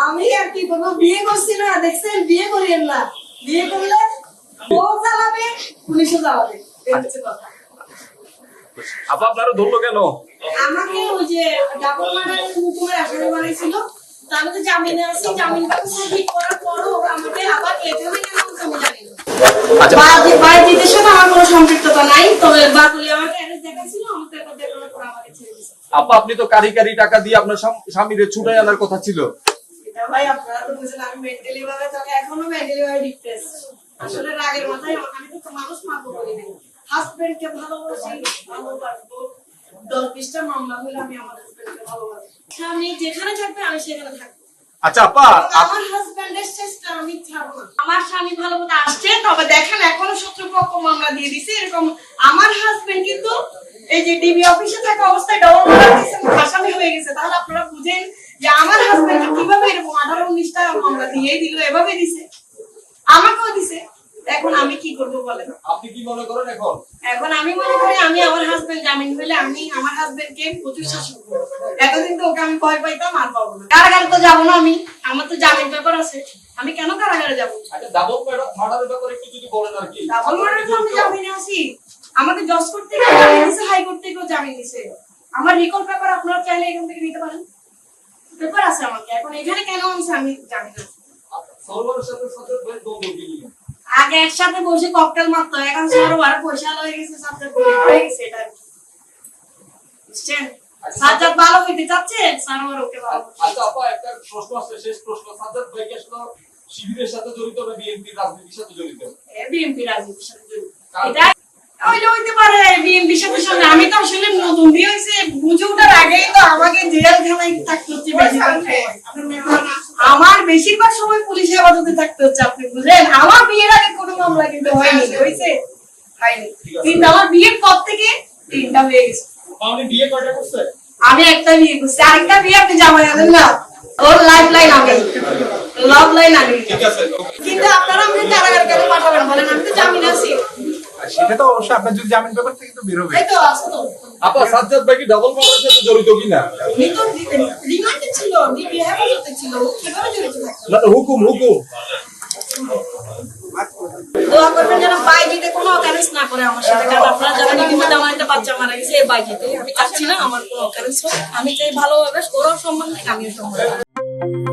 আমি আর কি করবো, বিয়ে করছি না, দেখছেন? বিয়ে করিয়েন না, বিয়ে করলে ও জ্বালাবে, পুলিশও জ্বালাবে, এই হচ্ছে কথা। আপা আপনারা ধরলো কেন? আমাকে ওই যে ডাবল মার্ডারের হুকুমের আসামি বানাইছিল, তো আমি তো জামিনে আছি, জামিন ব্যবস্থা ঠিক করার পরও ওরা আমাকে আবার এখানে কেন আনছে আমি জানি না। আচ্ছা, বাজিদের সাথে আমার কোনো সম্পৃক্ততা নাই, তবে বাকুলি আমাকে অ্যারেস্ট দেখাইছিল, আমাকে পেপার দেখানোর পর আমাকে ছেড়ে দিয়েছে। আপা আপনি তো কারি কারি টাকা দিয়ে আপনার স্বামীরে ছুটাই আনার কথা ছিল। এটা ভাই আপনারা তো বুঝেন আমি মেন্টালি ভাবে, তবে এখনো মেন্টালি ভাবে ডিপ্রেস। আসলে রাগের মাথায় আমি তো মানুষ মারবো বলি নাই, হাজবেন্ডকে ভালোবাসি, ভালোবাসবো। 10-20টা মামলা হলে আমি আমার হাজবেন্ডকে ভালোবাসি, আমি যেখানে থাকবে আমি সেখানে থাকবো। আচ্ছা আপা, আমার হাজবেন্ডের চেষ্টা আমি ছাড়বো না। আমার স্বামী ভালো মতো আসছে, তবে দেখেন এখনো শত্রুপক্ষ মামলা দিয়ে দিছে এরকম। আমার হাজবেন্ড কিন্তু এই যে ডিবি অফিসে থাকা অবস্থায় ডবল মার্ডার কেসে আসামি হয়ে গেছে। তাহলে আপনারা বুঝেন যে আমার হাজবেন্ড কিভাবে এরকম 18-19টা মামলা দিয়ে দিল, এভাবে দিছে, আমাকেও দিছে। এখন আমি কি করবো বলেন? আপনি কি মনে করেন এখন? এখন আমি মনে করি আমি আমার হাজবেন্ড জামিন হইলে আমি আমার হাজবেন্ডকে প্রচুর শাসন করবো। এতদিন তো ওকে আমি ভয় পাইতাম, আর পাবো না। কারাগারে তো যাবো না আমি, আমার তো জামিন পেপার আছে, আমি কেন কারাগারে যাবো? আচ্ছা, ডাবল মার্ডারের ব্যাপারে একটু যদি বলেন আর কি। ডাবল মার্ডার তো আমি জামিনে আছি, আমাকে জজ করতে গিয়ে জামিন দিছে, হাইকোর্ট থেকেও জামিন দিছে। আমার রিকল পেপার আপনারা চাইলে এখান থেকে নিতে পারেন, পেপার আছে আমাকে। এখন এখানে কেন আনছে আমি জানি না। সলমানের সাথে সাথে দ্বন্দ্ব কি নিয়ে? আগে একসাথে বসে ককটেল মারতো, এখন সরোয়ার পয়সা হয়ে গেছে, সাজ্জাদ হয়ে গেছে। এটা বুঝছেন? সাজ্জাদ ভালো হইতে চাচ্ছে, সরোয়ার ওকে ভালো। আচ্ছা আপা, একটা প্রশ্ন আছে, শেষ প্রশ্ন। সাজ্জাদ ভাই কি আসলে শিবিরের সাথে জড়িত না বিএনপি রাজনীতির সাথে জড়িত? বিএনপি রাজনীতির সাথে জড়িত, এটা হইতে পারে। বিএনপির সাথে সঙ্গে আমি তো আসলে নতুন বিয়ে হয়েছে, বুঝে ওঠার আগেই তো আমাকে জেলখানায় থাকতে হচ্ছে বেশিরভাগ সময়। আমার বেশিরভাগ সময় পুলিশ হেফাজতে থাকতে হচ্ছে, আপনি বুঝলেন? আমার বিয়ের আগে কোনো মামলা কিন্তু হয়নি, হয়েছে? হয়নি। কিন্তু আমার বিয়ের পর থেকে 3টা হয়ে গেছে। আপনি বিয়ে কয়টা করছে? আমি একটা বিয়ে করছি, আরেকটা বিয়ে আপনি জামাই আনেন না। ওর লাইফ লাইন আমি, লাভ লাইন আমি। ঠিক আছে, কিন্তু আপনারা আমাকে কারাগারে কেন পাঠাবেন বলেন? আমি তো জামিন আছি। সেটা তো অবশ্যই আপনার যদি জামিন পেপার থেকে তো বের হবে। এই তো আছে তো। আপা সাজ্জাদ ভাই কি ডাবল মার্ডারের সাথে জড়িত কিনা? উনি তো রিমান্ডে ছিল, ডিবি হেফাজতে ছিল, কিভাবে জড়িত থাকতো? না, হুকুম। দোয়া করবেন যেন বাইজিতে কোনো অকারেন্স না করে আমার সাথে, কারণ আপনারা জানেন ইতিমধ্যে আমার একটা বাচ্চা মারা গেছে এই বাইজিতে। আমি চাচ্ছি না আমার কোনো অকারেন্স হোক, আমি চাই ভালোভাবে ওরাও সম্মান দিক, আমিও সম্মান দিই।